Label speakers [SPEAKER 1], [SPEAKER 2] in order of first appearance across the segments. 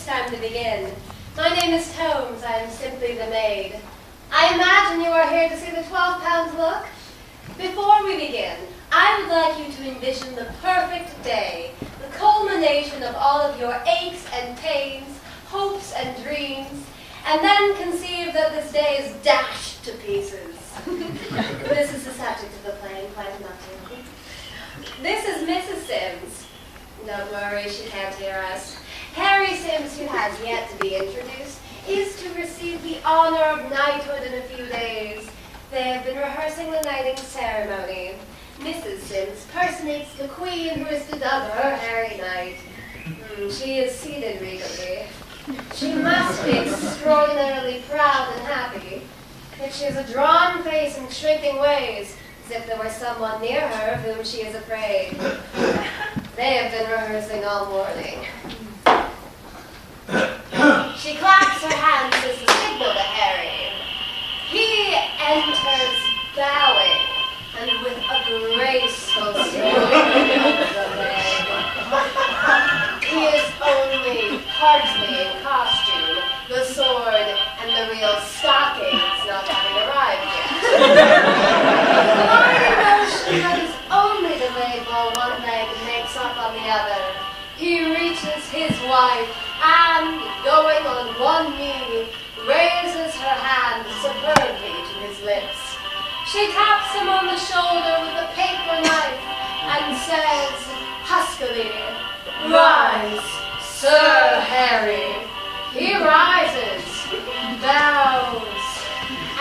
[SPEAKER 1] time to begin. My name is Tomes. I am simply the maid. I imagine you are here to see the 12-pound look. Before we begin, I would like you to envision the perfect day, the culmination of all of your aches and pains, hopes and dreams, and then conceive that this day is dashed to pieces. This is the subject of the play, quite enough to. This is Mrs. Sims. Don't worry, she can't hear us. Harry Sims, who has yet to be introduced, is to receive the honor of knighthood in a few days. They have been rehearsing the knighting ceremony. Mrs. Sims personates the queen who is to dub her Harry Knight. She is seated regally. She must be extraordinarily proud and happy. Yet she has a drawn face and shrinking ways, as if there were someone near her of whom she is afraid. They have been rehearsing all morning. She claps her hands as a signal to Harry. He enters bowing and with a graceful swing of the leg. He is only partly in costume, the sword and the real stockings not having arrived yet. Harry knows she has only the leg while one leg makes up on the other. He reaches his wife and, going on one knee, raises her hand superbly to his lips. She taps him on the shoulder with a paper knife and says, huskily, "Rise, Sir Harry." He rises, bows,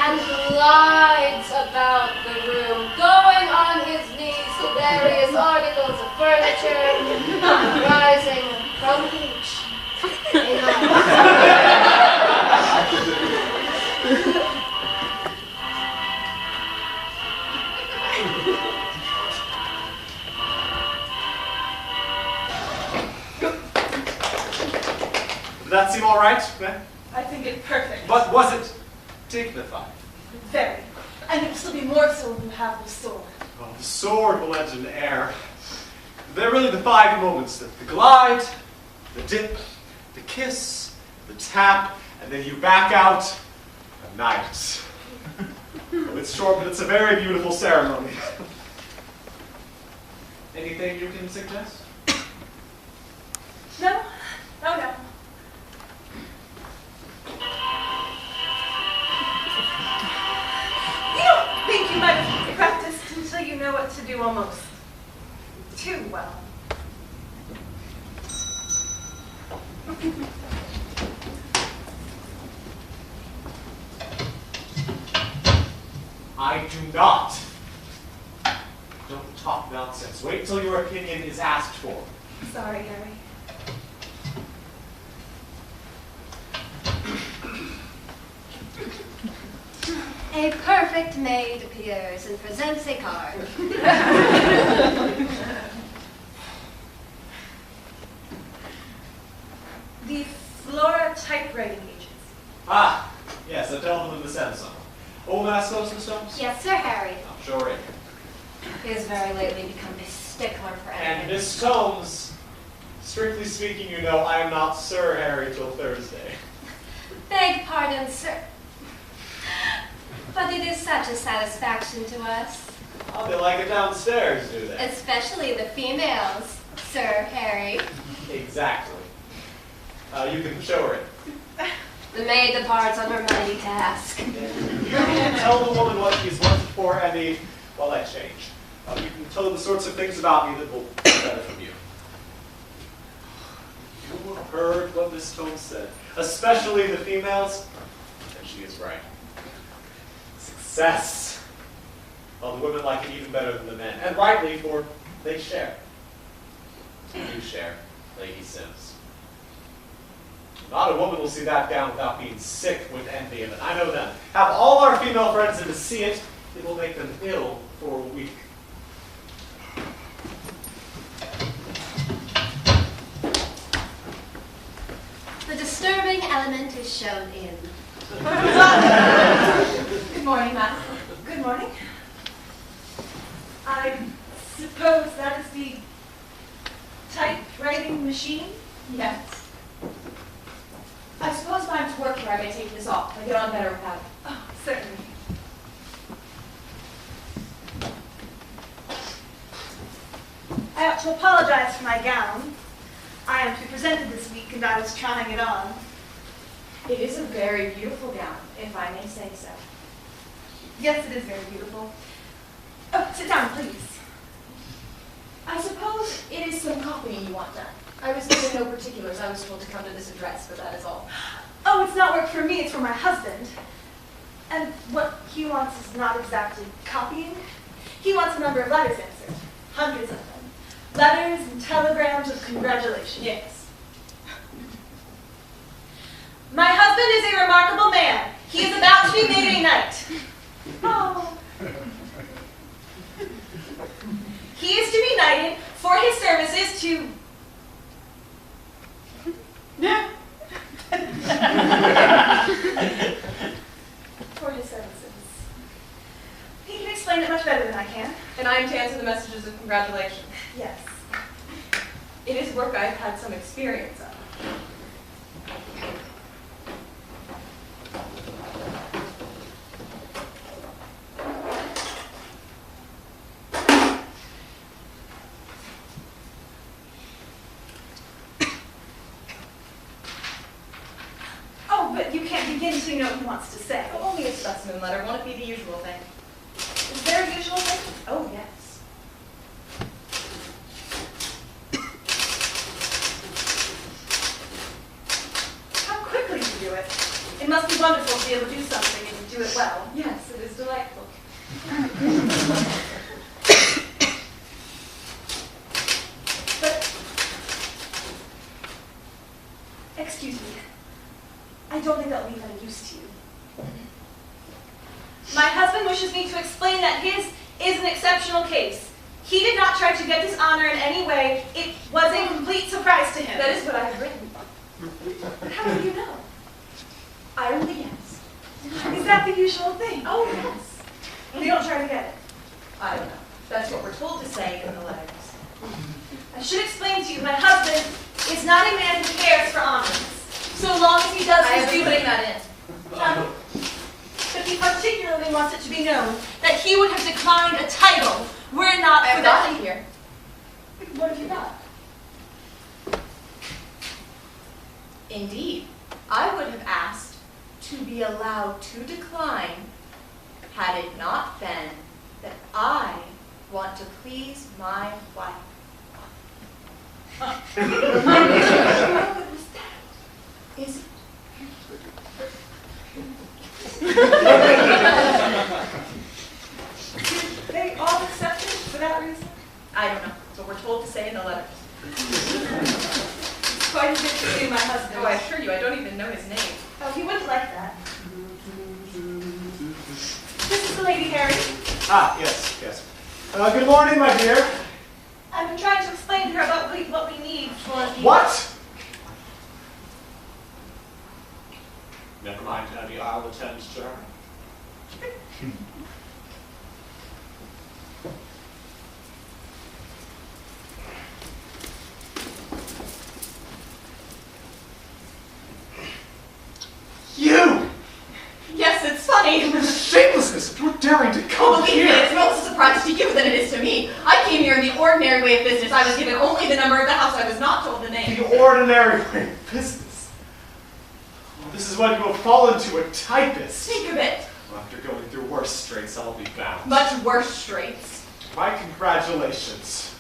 [SPEAKER 1] and glides about the room, going on his knees to various articles of furniture, rising from each.
[SPEAKER 2] Did that seem all right, Ben?
[SPEAKER 3] I think it's perfect.
[SPEAKER 2] But was it dignified?
[SPEAKER 3] Very. And it will still be more so when you have the sword.
[SPEAKER 2] Well, the sword will lend an air. They're really the 5 moments: the glide, the dip, the kiss, the tap, and then you back out a knight. Well, it's short, but it's a very beautiful ceremony. Anything you can suggest?
[SPEAKER 3] No? Oh, no. You don't think you might have practiced until you know what to do almost too well.
[SPEAKER 2] I do not. Don't talk nonsense. Wait till your opinion is asked for.
[SPEAKER 3] Sorry, Harry.
[SPEAKER 1] A perfect maid appears and presents a card.
[SPEAKER 3] The Flora typewriting agency.
[SPEAKER 2] Ah, yes, I tell them to send some. Oh, may I slow some stones?
[SPEAKER 1] Yes, Sir Harry.
[SPEAKER 2] I'm sure it.
[SPEAKER 1] He has very lately become a stickler for
[SPEAKER 2] And
[SPEAKER 1] everything.
[SPEAKER 2] Miss Tomes, strictly speaking, you know I am not Sir Harry till Thursday.
[SPEAKER 1] Beg pardon, sir. But it is such a satisfaction to us.
[SPEAKER 2] Oh, they like it downstairs, do they?
[SPEAKER 1] Especially the females, Sir Harry.
[SPEAKER 2] Exactly. You can show her it.
[SPEAKER 1] The maid departs on her mighty task.
[SPEAKER 2] You can tell the woman what she's wanted for and the, well, exchange. You can tell her the sorts of things about me that will be better from you. You have heard what Miss Tomes said, especially the females, and she is right. Success. Well, the women like it even better than the men, and rightly, for they share. You share, Lady Sims. Not a woman will see that gown without being sick with envy of it. I know them. Have all our female friends, and to see it, it will make them ill for a week.
[SPEAKER 1] The disturbing element is shown in.
[SPEAKER 3] Good morning, madam. Good morning. I suppose that is the typewriting machine? Yes.
[SPEAKER 4] to work here, I may take this off. I get on better without it.
[SPEAKER 3] Oh, certainly. I ought to apologize for my gown. I am to be presented this week, and I was trying it on.
[SPEAKER 4] It is a very beautiful gown, if I may say so.
[SPEAKER 3] Yes, it is very beautiful. Oh, sit down, please.
[SPEAKER 4] I suppose it is some copying you want done. I was given no particulars. I was told to come to this address, but that is all.
[SPEAKER 3] Oh, it's not work for me, it's for my husband. And what he wants is not exactly copying. He wants a number of letters answered, hundreds of them. Letters and telegrams of congratulations.
[SPEAKER 4] Yes.
[SPEAKER 3] My husband is a remarkable man. He is about to be made a knight. Oh. He is to be knighted for his services to... for his services. He can explain it much better than I can.
[SPEAKER 4] And I am to answer the messages of congratulations.
[SPEAKER 3] Yes.
[SPEAKER 4] It is work I've had some experience of.
[SPEAKER 3] Oh, but you can't begin until you know what he wants to say.
[SPEAKER 4] Oh, only a specimen letter. Won't it be the usual thing?
[SPEAKER 3] Is there a usual thing?
[SPEAKER 4] Oh, yes.
[SPEAKER 3] How quickly you do it. It must be wonderful to be able to do something and do it well.
[SPEAKER 4] Yes, it is delightful.
[SPEAKER 3] But, excuse me, I don't think that will be of any use to you. My husband wishes me to explain that his is an exceptional case. He did not try to get this honor in any way. It was a complete surprise to him.
[SPEAKER 4] That is what I have written.
[SPEAKER 3] But how do you know?
[SPEAKER 4] I only guess.
[SPEAKER 3] Is that the usual thing?
[SPEAKER 4] Oh, yes.
[SPEAKER 3] You don't try to get it.
[SPEAKER 4] I don't know. That's what we're told to say in the letters.
[SPEAKER 3] I should explain to you, my husband is not a man who cares for honors. So long as he does
[SPEAKER 4] I
[SPEAKER 3] his
[SPEAKER 4] have been
[SPEAKER 3] duty.
[SPEAKER 4] putting that in.
[SPEAKER 3] But he particularly wants it to be known that he would have declined a title were it not
[SPEAKER 4] I
[SPEAKER 3] for
[SPEAKER 4] have
[SPEAKER 3] that.
[SPEAKER 4] got it here.
[SPEAKER 3] What have you got?
[SPEAKER 4] Indeed, I would have asked to be allowed to decline had it not been that I want to please my wife.
[SPEAKER 3] What was that?
[SPEAKER 4] Is it?
[SPEAKER 3] Did they all accept it for that reason?
[SPEAKER 4] I don't know. That's what we're told to say in the letters.
[SPEAKER 3] It's quite a bit to do, my husband.
[SPEAKER 4] Oh, I assure you, I don't even know his name.
[SPEAKER 3] Oh, he wouldn't like that. This is the Lady Harry.
[SPEAKER 2] Ah, yes, yes. Good morning, my dear.
[SPEAKER 3] I've been trying to explain to her about what we need for the...
[SPEAKER 2] What? Never mind, Abby. I'll attend to her. You!
[SPEAKER 4] Yes, it's funny.
[SPEAKER 2] Shamelessness of your daring to come
[SPEAKER 4] Believe me,
[SPEAKER 2] here!
[SPEAKER 4] it's no surprise to you than it is to me. I came here in the ordinary way of business. I was given only the number of the house. I was not told the name.
[SPEAKER 2] The ordinary way of business. Oh, this is what you have fallen to, a typist.
[SPEAKER 4] Think of it.
[SPEAKER 2] Well, after going through worse straits, I'll be bound.
[SPEAKER 4] Much worse straits.
[SPEAKER 2] My congratulations.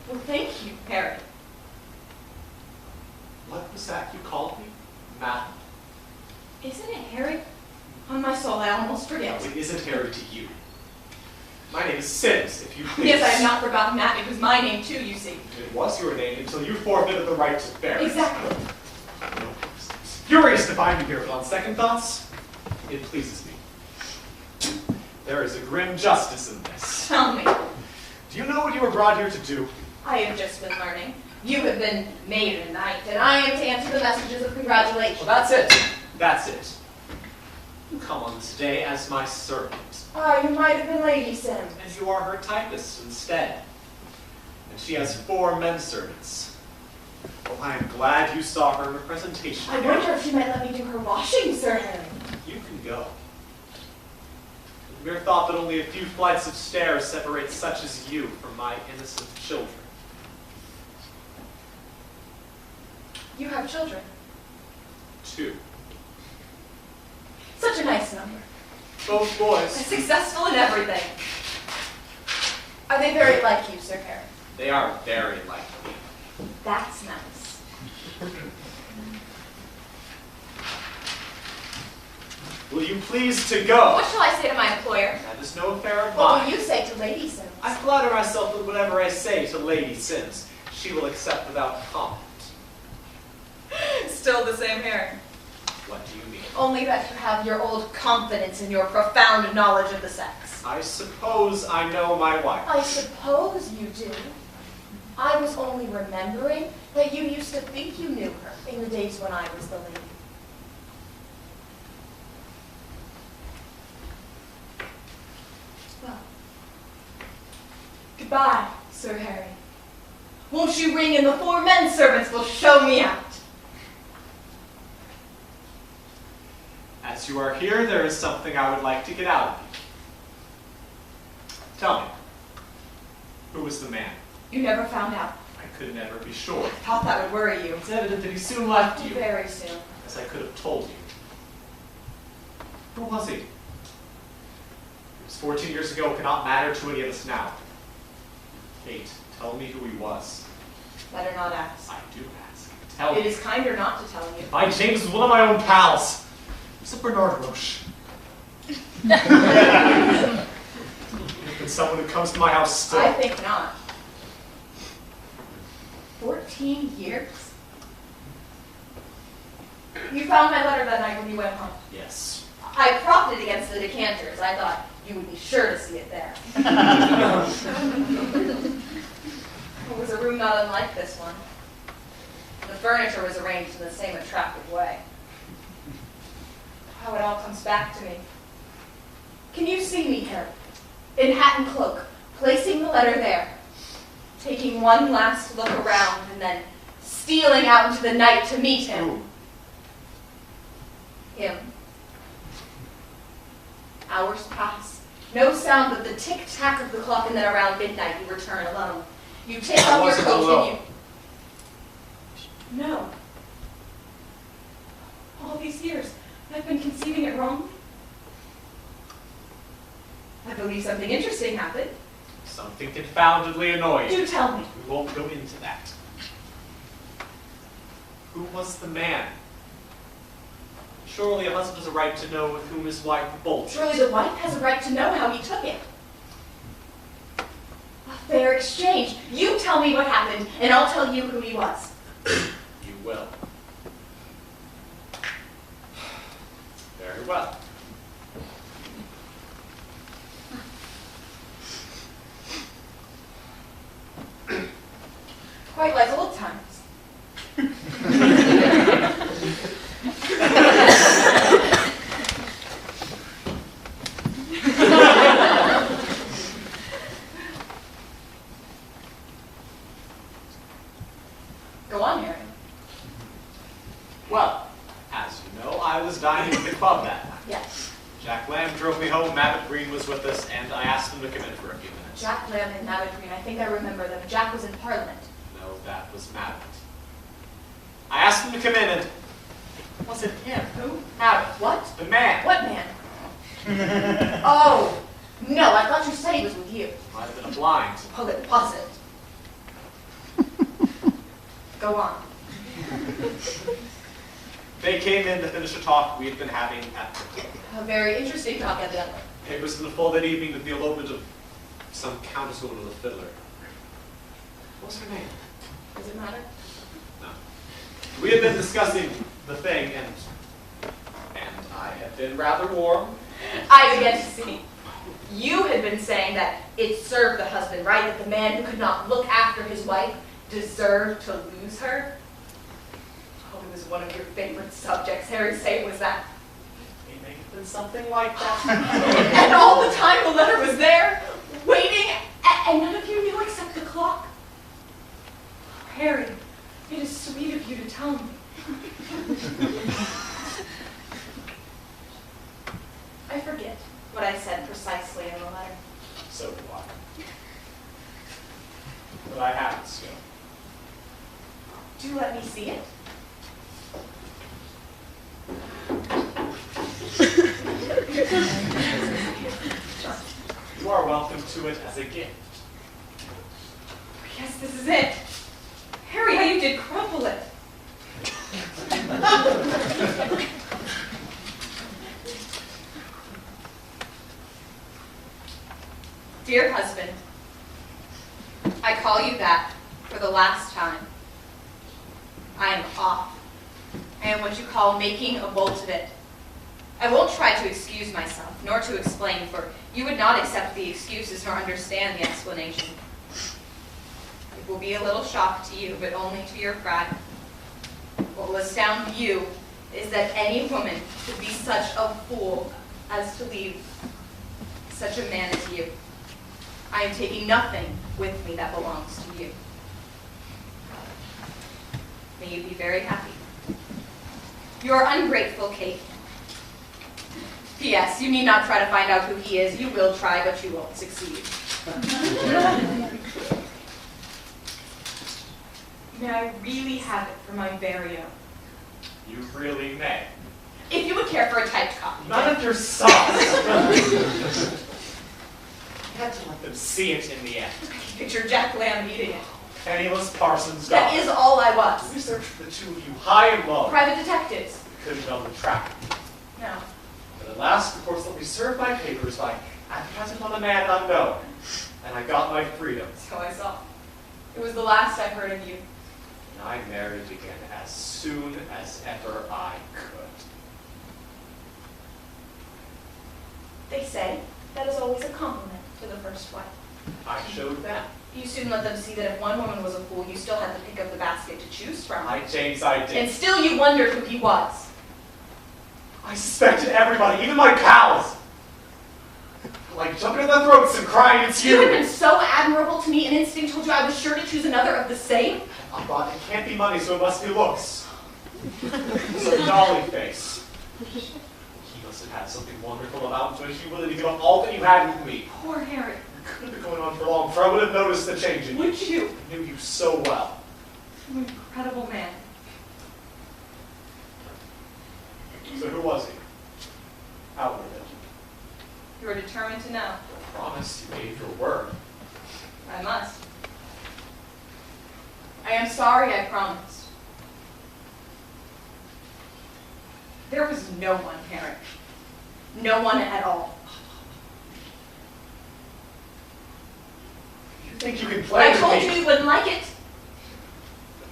[SPEAKER 4] Well, thank you, Harry.
[SPEAKER 2] What was that you called me? Madam.
[SPEAKER 4] Isn't it Harry? On my soul, I almost forget.
[SPEAKER 2] It isn't Harry to you. My name is Sims, if you please.
[SPEAKER 4] Yes, I have not forgotten that. It was my name, too, you see.
[SPEAKER 2] It was your name until you forfeited the right to bear it.
[SPEAKER 4] Exactly.
[SPEAKER 2] It's furious to find you here, but on second thoughts, it pleases me. There is a grim justice in this.
[SPEAKER 4] Tell me.
[SPEAKER 2] Do you know what you were brought here to do?
[SPEAKER 4] I have just been learning. You have been made a knight, and I am to answer the messages of congratulations.
[SPEAKER 2] Well, that's it. That's it. You come on this day as my servant,
[SPEAKER 4] Ah, you might have been Lady Sim.
[SPEAKER 2] and you are her typist instead. And she has 4 men servants. Well, I am glad you saw her in the presentation.
[SPEAKER 4] I wonder if she might let me do her washing, Sir Harry.
[SPEAKER 2] You can go. The mere thought that only a few flights of stairs separate such as you from my innocent children.
[SPEAKER 4] You have children.
[SPEAKER 2] 2.
[SPEAKER 4] Such a nice number.
[SPEAKER 2] Both boys.
[SPEAKER 4] Successful in everything. Are they very like you, Sir Harry?
[SPEAKER 2] They are very like me.
[SPEAKER 4] That's nice.
[SPEAKER 2] Will you please to go?
[SPEAKER 4] What shall I say to my employer?
[SPEAKER 2] That is no affair of
[SPEAKER 4] What
[SPEAKER 2] mine.
[SPEAKER 4] will you say to Lady Sims?
[SPEAKER 2] I flatter myself that whatever I say to Lady Sims, she will accept without comment.
[SPEAKER 4] Still the same Harry.
[SPEAKER 2] What do you mean?
[SPEAKER 4] Only that you have your old confidence in your profound knowledge of the sex.
[SPEAKER 2] I suppose I know my wife.
[SPEAKER 4] I suppose you do. I was only remembering that you used to think you knew her in the days when I was the lady. Well, goodbye, Sir Harry. Won't you ring and the 4 men servants will show me out?
[SPEAKER 2] As you are here, there is something I would like to get out of you. Tell me, who was the man?
[SPEAKER 4] You never found out.
[SPEAKER 2] I could never be sure.
[SPEAKER 4] I thought that would worry you.
[SPEAKER 2] It's evident that he soon left you,
[SPEAKER 4] Very soon.
[SPEAKER 2] as I could have told you. Who was he? It was 14 years ago, it cannot matter to any of us now. Kate, tell me who he was.
[SPEAKER 4] Better not ask.
[SPEAKER 2] I do ask. Tell
[SPEAKER 4] It
[SPEAKER 2] me.
[SPEAKER 4] is kinder not to tell you.
[SPEAKER 2] My James was one of my own pals. He's a Bernard Roche. And someone who comes to my house still.
[SPEAKER 4] I think not. 14 years? You found my letter that night when you went home.
[SPEAKER 2] Yes.
[SPEAKER 4] I propped it against the decanters. I thought you would be sure to see it there. It was a room not unlike this one. The furniture was arranged in the same attractive way. How it all comes back to me. Can you see me, Harry? In hat and cloak, placing the letter there, taking one last look around, and then stealing out into the night to meet him.
[SPEAKER 2] Who?
[SPEAKER 4] Him. Hours pass. No sound but the tick-tack of the clock, and then around midnight you return alone. You take
[SPEAKER 2] I
[SPEAKER 4] off your
[SPEAKER 2] wasn't
[SPEAKER 4] coat
[SPEAKER 2] alone.
[SPEAKER 4] and you... No. All these years, I've been conceiving it wrong. I believe something interesting happened.
[SPEAKER 2] Something confoundedly annoying.
[SPEAKER 4] Do tell me.
[SPEAKER 2] We won't go into that. Who was the man? Surely a husband has a right to know with whom his wife bolted.
[SPEAKER 4] Surely the wife has a right to know how he took it. A fair exchange. You tell me what happened, and I'll tell you who he was.
[SPEAKER 2] You will. Very well.
[SPEAKER 4] Quite like old times. Go on, Harry.
[SPEAKER 2] Well, as you know, I was dining at the club that night.
[SPEAKER 4] Yes.
[SPEAKER 2] Jack Lamb drove me home, Mabbott Green was with us, and I asked him to come in for a few minutes.
[SPEAKER 4] Jack Lamb and Mabbott Green. I think I remember them. Jack was in Parliament.
[SPEAKER 2] No, that was Mabbott. I asked him to come in, and was it him?
[SPEAKER 4] Who? Mabbott. What?
[SPEAKER 2] The man.
[SPEAKER 4] What man? Oh, no, I thought you said he was with you.
[SPEAKER 2] Might have been a blind.
[SPEAKER 4] Pull it, pause it. Go on.
[SPEAKER 2] They came in to finish a talk we had been having at the club.
[SPEAKER 4] A very interesting talk, evidently.
[SPEAKER 2] It was in the fall that evening that the elopement of some countess woman with a fiddler. What was her name?
[SPEAKER 4] Does it matter?
[SPEAKER 2] No. We had been discussing the thing, and I had been rather warm.
[SPEAKER 4] I began to see. You had been saying that it served the husband right, that the man who could not look after his wife deserved to lose her. Oh, it was one of your favorite subjects. Harry, say it was that.
[SPEAKER 2] It may have been something like that.
[SPEAKER 4] And all the time the letter was there, waiting, and none of you knew except the clock. Oh, Harry, it is sweet of you to tell me. I forget what I said precisely in the letter.
[SPEAKER 2] So do I. But I have it still.
[SPEAKER 4] Do let me see it.
[SPEAKER 2] You are welcome to it as a gift.
[SPEAKER 4] Yes, this is it. Harry, how you did crumple it. Dear husband, I call you that for the last time. I am off. I am what you call making a bolt of it. I won't try to excuse myself, nor to explain, for you would not accept the excuses nor understand the explanation. It will be a little shock to you, but only to your pride. What will astound you is that any woman should be such a fool as to leave such a man as you. I am taking nothing with me that belongs to you. May you be very happy. Your ungrateful Kate. P.S. You need not try to find out who he is. You will try, but you won't succeed. May I really have it for my very own?
[SPEAKER 2] You really may.
[SPEAKER 4] If you would care for a typed copy.
[SPEAKER 2] None of your sauce. You had to let them see it in the end.
[SPEAKER 4] I can picture Jack Lamb eating it.
[SPEAKER 2] Penniless Parsons
[SPEAKER 4] That
[SPEAKER 2] daughter.
[SPEAKER 4] is all I was.
[SPEAKER 2] We searched the two of you high and low.
[SPEAKER 4] Private detectives.
[SPEAKER 2] We couldn't on the track.
[SPEAKER 4] No.
[SPEAKER 2] But at last, the courts let me serve my papers by advertising on a man unknown. And I got my freedom.
[SPEAKER 4] So I saw. It was the last I heard of you.
[SPEAKER 2] And I married again as soon as ever I could.
[SPEAKER 4] They say that is always a compliment to the first wife.
[SPEAKER 2] I showed them.
[SPEAKER 4] You soon let them see that if one woman was a fool, you still had to pick up the basket to choose from.
[SPEAKER 2] James, I did.
[SPEAKER 4] And still you wondered who he was.
[SPEAKER 2] I suspected everybody, even my pals. Like jumping at their throats and crying, it's
[SPEAKER 4] You
[SPEAKER 2] you.
[SPEAKER 4] had been so admirable to me, an instinct told you I was sure to choose another of the same.
[SPEAKER 2] I thought it can't be money, so it must be looks. So dolly face. He must have had something wonderful about him, so he willing to give up all that you had with me.
[SPEAKER 4] Poor Harry.
[SPEAKER 2] It couldn't have been going on for long, for I would have noticed the change in you.
[SPEAKER 4] Would you?
[SPEAKER 2] I knew you so well.
[SPEAKER 4] You incredible man.
[SPEAKER 2] So who was he? Outwardly.
[SPEAKER 4] You are determined to know.
[SPEAKER 2] I promise you gave your word.
[SPEAKER 4] I must. I am sorry I promised. There was no one, Harry. No one at all.
[SPEAKER 2] You think you can play
[SPEAKER 4] I
[SPEAKER 2] with
[SPEAKER 4] told
[SPEAKER 2] me?
[SPEAKER 4] you you wouldn't like it.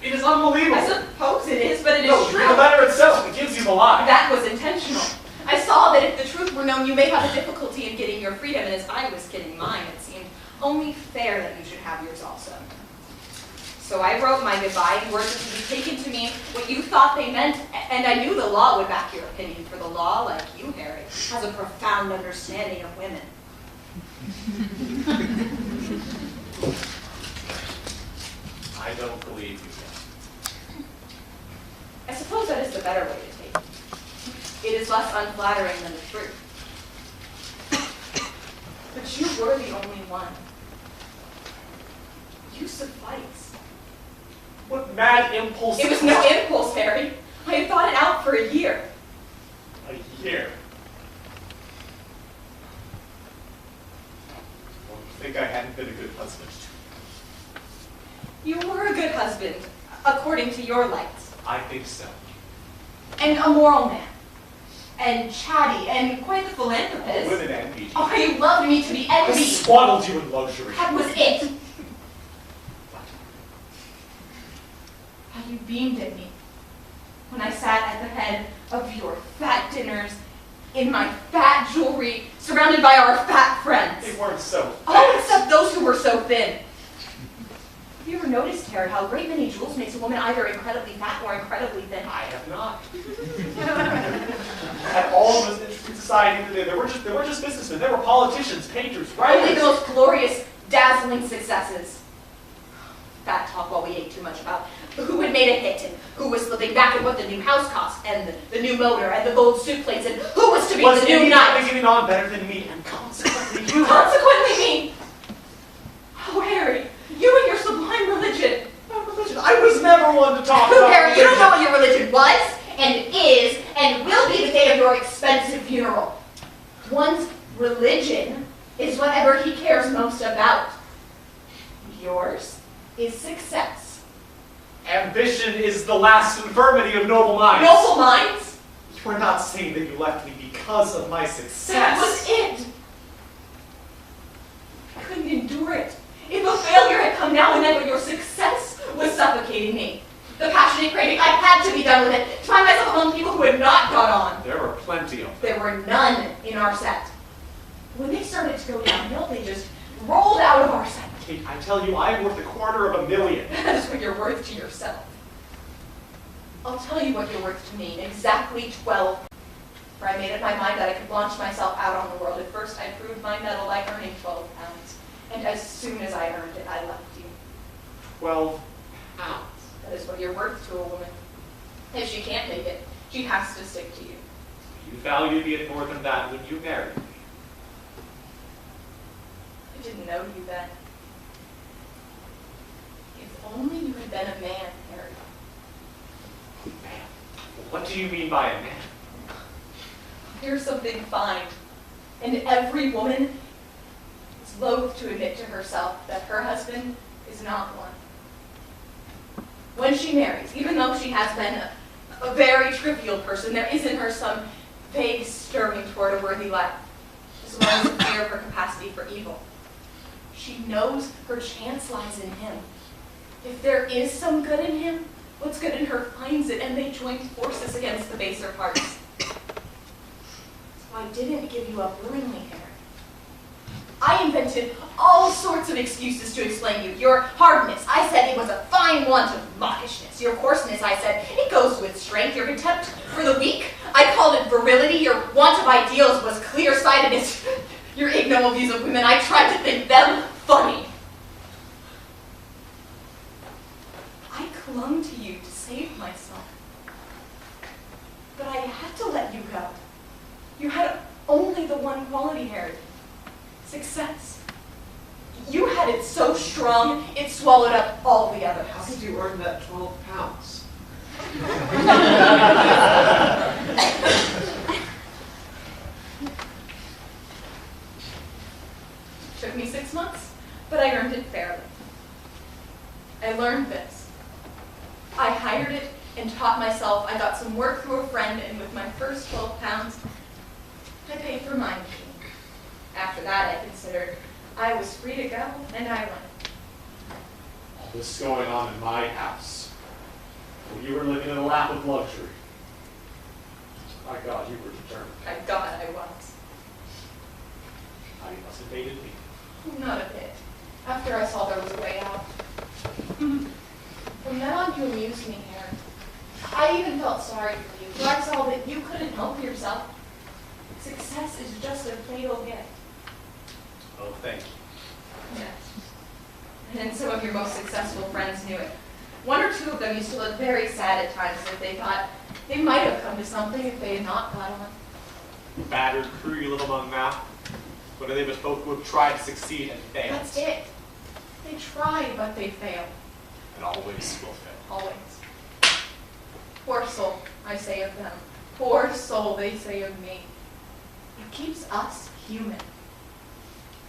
[SPEAKER 2] It is unbelievable.
[SPEAKER 4] I suppose it is, but it is
[SPEAKER 2] No,
[SPEAKER 4] true.
[SPEAKER 2] the letter itself, it gives you the lie.
[SPEAKER 4] That was intentional. I saw that if the truth were known, you may have a difficulty in getting your freedom, and as I was getting mine, it seemed only fair that you should have yours also. So I wrote my goodbye in words that would be taken to mean what you thought they meant, and I knew the law would back your opinion, for the law, like you, Harry, has a profound understanding of women.
[SPEAKER 2] I don't believe you yet.
[SPEAKER 4] I suppose that is the better way to take it. It is less unflattering than the truth. But you were the only one. You suffice.
[SPEAKER 2] What mad impulse?
[SPEAKER 4] It was no impulse, Harry. I had thought it out for a year.
[SPEAKER 2] A year. Well, you think I hadn't been a good husband?
[SPEAKER 4] You were a good husband, according to your lights.
[SPEAKER 2] I think so.
[SPEAKER 4] And a moral man. And chatty, and quite the philanthropist.
[SPEAKER 2] Women envied you.
[SPEAKER 4] Oh, you loved me to be
[SPEAKER 2] I
[SPEAKER 4] envied.
[SPEAKER 2] swaddled you in luxury.
[SPEAKER 4] That was it. How you beamed at me when I sat at the head of your fat dinners, in my fat jewelry, surrounded by our fat friends.
[SPEAKER 2] They weren't so
[SPEAKER 4] All
[SPEAKER 2] fat.
[SPEAKER 4] except those who were so thin. Have you ever noticed, Harry, how a great many jewels makes a woman either incredibly fat or incredibly thin?
[SPEAKER 2] I have not. At all of us interesting society today, they were just businessmen. They were politicians, painters,
[SPEAKER 4] Only
[SPEAKER 2] writers.
[SPEAKER 4] the most glorious, dazzling successes. Fat talk while we ate too much about who had made a hit and who was slipping back at what the new house cost, and the new motor, and the gold suit plates, and who was to be
[SPEAKER 2] Was
[SPEAKER 4] the new
[SPEAKER 2] anyone
[SPEAKER 4] knight.
[SPEAKER 2] getting on better than me, and consequently you?
[SPEAKER 4] Consequently me! Oh, Harry, you and your sublime religion.
[SPEAKER 2] Religion. I was never one to talk
[SPEAKER 4] Who,
[SPEAKER 2] about
[SPEAKER 4] Harry, you don't know
[SPEAKER 2] religion.
[SPEAKER 4] what your religion was, and is, and will be the day of your expensive funeral. One's religion is whatever he cares most about. Yours is success.
[SPEAKER 2] Ambition is the last infirmity of noble minds.
[SPEAKER 4] Noble minds?
[SPEAKER 2] You are not saying that you left me because of my success.
[SPEAKER 4] That was it. I couldn't endure it. If a failure had come now and then, but your success was suffocating me. The passionate craving, I had to be done with it, to find myself among people who had not got on.
[SPEAKER 2] There were plenty of them.
[SPEAKER 4] There were none in our set. When they started to go downhill, they just rolled out of our set.
[SPEAKER 2] Kate, I tell you, I'm worth $250,000.
[SPEAKER 4] That is what you're worth to yourself. I'll tell you what you're worth to me, exactly 12. For I made up my mind that I could launch myself out on the world. At first, I proved my mettle by earning 12 pounds. And as soon as I earned it, I left you.
[SPEAKER 2] 12 pounds.
[SPEAKER 4] That is what you're worth to a woman. If she can't make it, she has to stick to you.
[SPEAKER 2] You valued me more than that when you married me.
[SPEAKER 4] I didn't know you then. If only you had been a man, Harry.
[SPEAKER 2] Man, what do you mean by a man?
[SPEAKER 4] Here's something fine. And every woman is loath to admit to herself that her husband is not one. When she marries, even though she has been a very trivial person, there is in her some vague stirring toward a worthy life, as well as a fear of her capacity for evil. She knows her chance lies in him. If there is some good in him, what's good in her finds it, and they join forces against the baser parts. So I didn't give you up willingly, Harry. I invented all sorts of excuses to explain you. Your hardness, I said it was a fine want of mawkishness. Your coarseness, I said, it goes with strength. Your contempt for the weak, I called it virility. Your want of ideals was clear-sightedness. Your ignoble views of women, I tried to think them funny. I clung to you to save myself. But I had to let you go. You had only the one quality, Harry. Success. You had it so strong, it swallowed up all the others.
[SPEAKER 2] How did you earn that 12 pounds?
[SPEAKER 4] Took me 6 months, but I earned it fairly. I learned this. I hired it and taught myself. I got some work through a friend, and with my first 12 pounds, I paid for my machine. After that, I considered I was free to go, and I went.
[SPEAKER 2] All this going on in my house. Well, you were living in a lap of luxury. My God, you were determined.
[SPEAKER 4] I God I was.
[SPEAKER 2] How you must have hated me.
[SPEAKER 4] Not a bit. After I saw there was a way out. From then on, you amused me, Harry. I even felt sorry for you, for I saw that you couldn't help yourself. Success is just a fatal gift.
[SPEAKER 2] Oh, thank you.
[SPEAKER 4] Yes. And some of your most successful friends knew it. One or two of them used to look very sad at times, as if they thought they might have come to something if they had not got on.
[SPEAKER 2] Battered crew you live among now. What are they but folk who have tried to succeed and failed?
[SPEAKER 4] That's it. They tried, but they failed.
[SPEAKER 2] And always will fail.
[SPEAKER 4] Always. Poor soul, I say of them. Poor soul, they say of me. It keeps us human.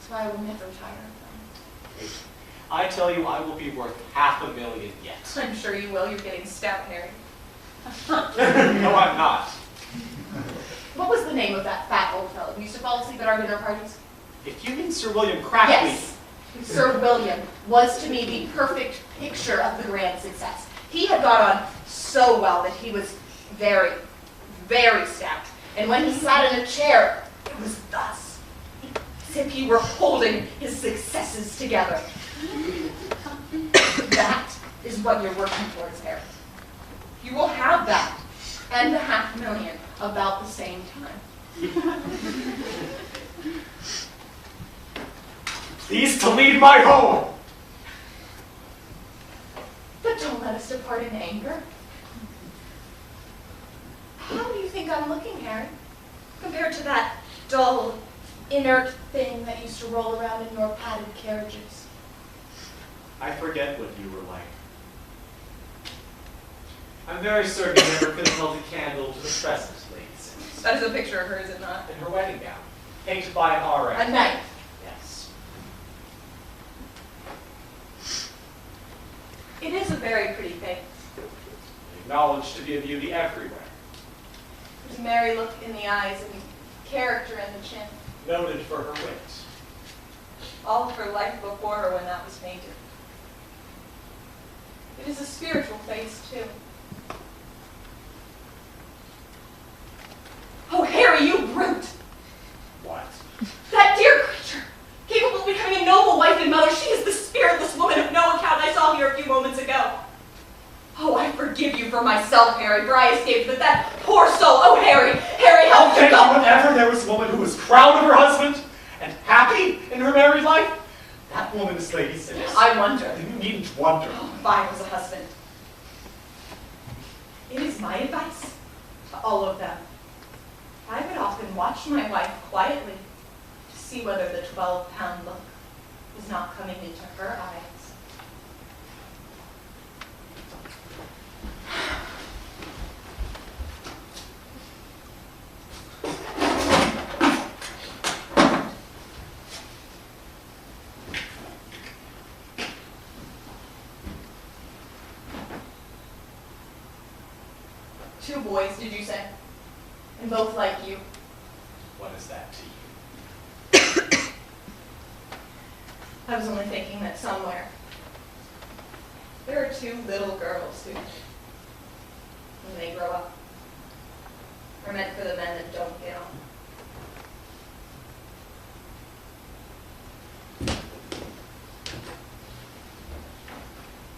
[SPEAKER 4] So I will never tire of them.
[SPEAKER 2] I tell you, I will be worth $500,000 yet.
[SPEAKER 4] I'm sure you will. You're getting stout, Harry.
[SPEAKER 2] No, I'm not.
[SPEAKER 4] What was the name of that fat old fellow who used to fall asleep at our dinner parties?
[SPEAKER 2] If you mean Sir William Crackley,
[SPEAKER 4] Yes. Sir William was to me the perfect picture of the grand success. He had got on so well that he was very, very stout. And when he sat in a chair, it was thus, as if he were holding his successes together. That is what you're working towards, Harry. You will have that and the $500,000 about the same time.
[SPEAKER 2] please to leave my home.
[SPEAKER 4] But don't let us depart in anger. think I'm looking, Harry? Compared to that dull, inert thing that used to roll around in your padded carriages.
[SPEAKER 2] I forget what you were like. I'm very certain you never could have held a candle to the present, Lady Sims.
[SPEAKER 4] That is a picture of her, is it not?
[SPEAKER 2] In her wedding gown, painted by an RA.
[SPEAKER 4] A knight.
[SPEAKER 2] Yes.
[SPEAKER 4] It is a very pretty face.
[SPEAKER 2] Acknowledged to be a beauty everywhere.
[SPEAKER 4] There's a merry look in the eyes and character in the chin.
[SPEAKER 2] Noted for her wit.
[SPEAKER 4] All of her life before her when that was painted. It is a spiritual face, too. Oh, Harry, you brute!
[SPEAKER 2] What?
[SPEAKER 4] That dear creature, capable of becoming a noble wife and mother, she is the spiritless woman of no account I saw here a few moments ago. Oh, I forgive you for myself, Harry, for I escaped, but that poor soul, oh, Harry, help
[SPEAKER 2] Okay,
[SPEAKER 4] me, God.
[SPEAKER 2] whenever there was a woman who was proud of her husband and happy in her married life, that woman is Lady Sims.
[SPEAKER 4] I wonder.
[SPEAKER 2] You needn't wonder.
[SPEAKER 4] Oh, if I was a husband. It is my advice to all of them. I would often watch my wife quietly to see whether the 12-pound look was not coming into her eyes. Two boys, did you say? And both like you.
[SPEAKER 2] What is that to you?
[SPEAKER 4] I was only thinking that somewhere there are two little girls who, when they grow up, are meant for the men that don't get on.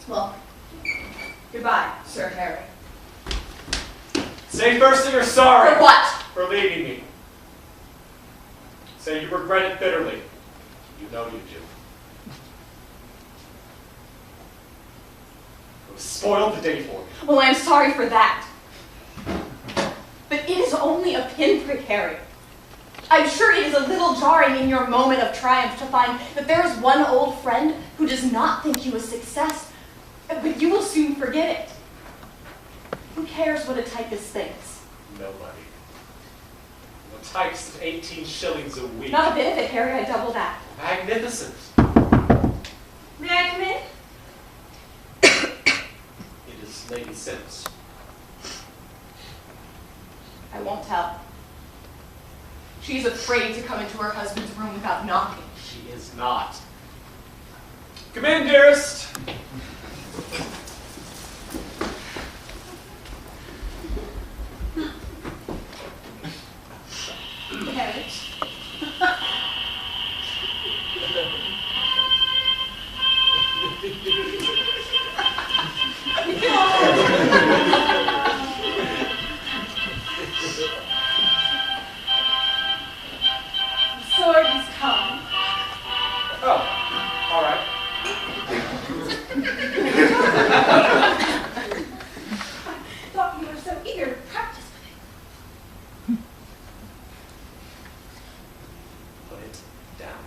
[SPEAKER 4] Well, goodbye, Sir Harry.
[SPEAKER 2] Say first that you're sorry.
[SPEAKER 4] For what?
[SPEAKER 2] For leaving me. Say you regret it bitterly. You know you do. It was spoiled the day for you.
[SPEAKER 4] Well, I'm sorry for that. But it is only a pinprick, Harry. I'm sure it is a little jarring in your moment of triumph to find that there is one old friend who does not think you a success, but you will soon forget it. Who cares what a typist thinks?
[SPEAKER 2] Nobody. The types at 18 shillings a week.
[SPEAKER 4] Not a bit of it, Harry. I double that.
[SPEAKER 2] Magnificent.
[SPEAKER 3] May I come in?
[SPEAKER 2] It is Lady Sims.
[SPEAKER 4] I won't tell. She's afraid to come into her husband's room without knocking.
[SPEAKER 2] She is not. Come in, dearest.
[SPEAKER 3] Harry. The sword has come.
[SPEAKER 2] Oh, all right.
[SPEAKER 3] I thought you were so eager to practice with it.
[SPEAKER 2] Put it down.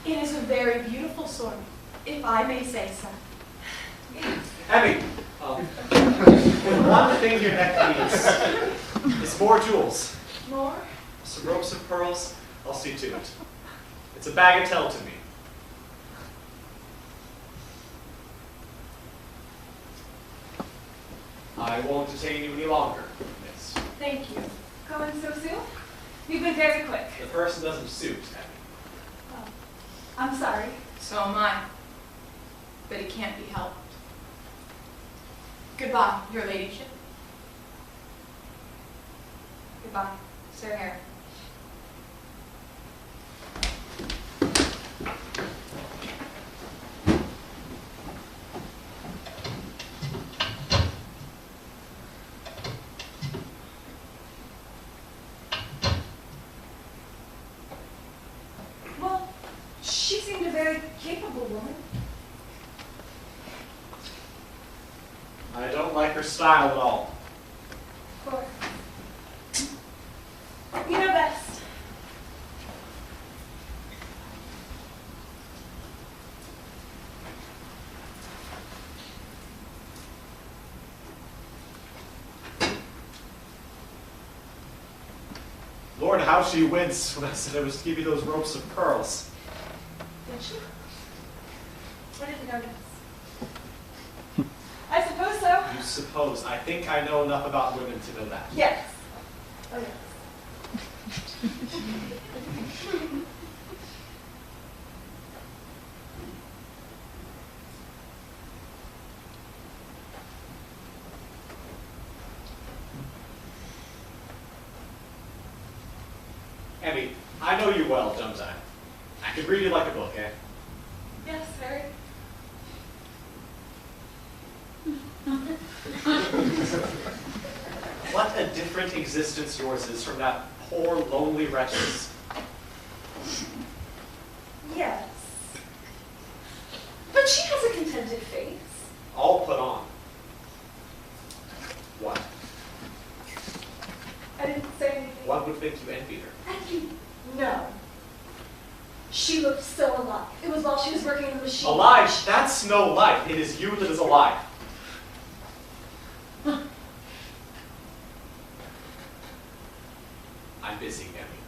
[SPEAKER 4] It is a very beautiful sword, if I may say so.
[SPEAKER 2] Emmy, one thing your neck needs is more jewels.
[SPEAKER 3] More?
[SPEAKER 2] Some ropes of pearls, I'll see to it. It's a bagatelle to me. I won't detain you any longer, miss.
[SPEAKER 3] Thank you. Going so soon? You've been very quick.
[SPEAKER 2] The person doesn't suit, Emmy.
[SPEAKER 3] Oh, I'm sorry.
[SPEAKER 4] So am I. But it can't be helped. Goodbye, your ladyship. Goodbye, Sir Harry.
[SPEAKER 3] Well, shh. She seemed a very capable woman.
[SPEAKER 2] I don't like her style at all.
[SPEAKER 3] Of course. You know best.
[SPEAKER 2] Lord, how she winced when I said I was to give you those ropes of pearls.
[SPEAKER 3] Did she? I didn't notice. I suppose so.
[SPEAKER 2] You suppose. I think I know enough about women to know that.
[SPEAKER 3] Yes. Oh, yes.
[SPEAKER 2] Emmy, I know you well, don't I? I could read you like a book, eh?
[SPEAKER 3] Yes, Harry.
[SPEAKER 2] What a different existence yours is from that poor, lonely wretch's.
[SPEAKER 3] Yes. But she has a contented face.
[SPEAKER 2] All put on. What?
[SPEAKER 3] I didn't say anything.
[SPEAKER 2] One would think you envied her.
[SPEAKER 3] And you know. She looked so alive. It was while she was working in the machine.
[SPEAKER 2] Alive? That's no life. It is you that is alive. I'm busy, Emmy.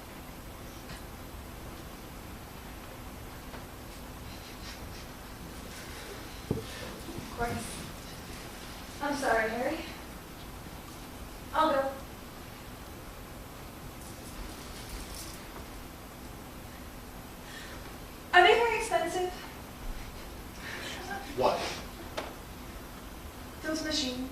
[SPEAKER 3] Of course. I'm sorry, Harry. I'll go. Are they very expensive?
[SPEAKER 2] What?
[SPEAKER 3] Those machines.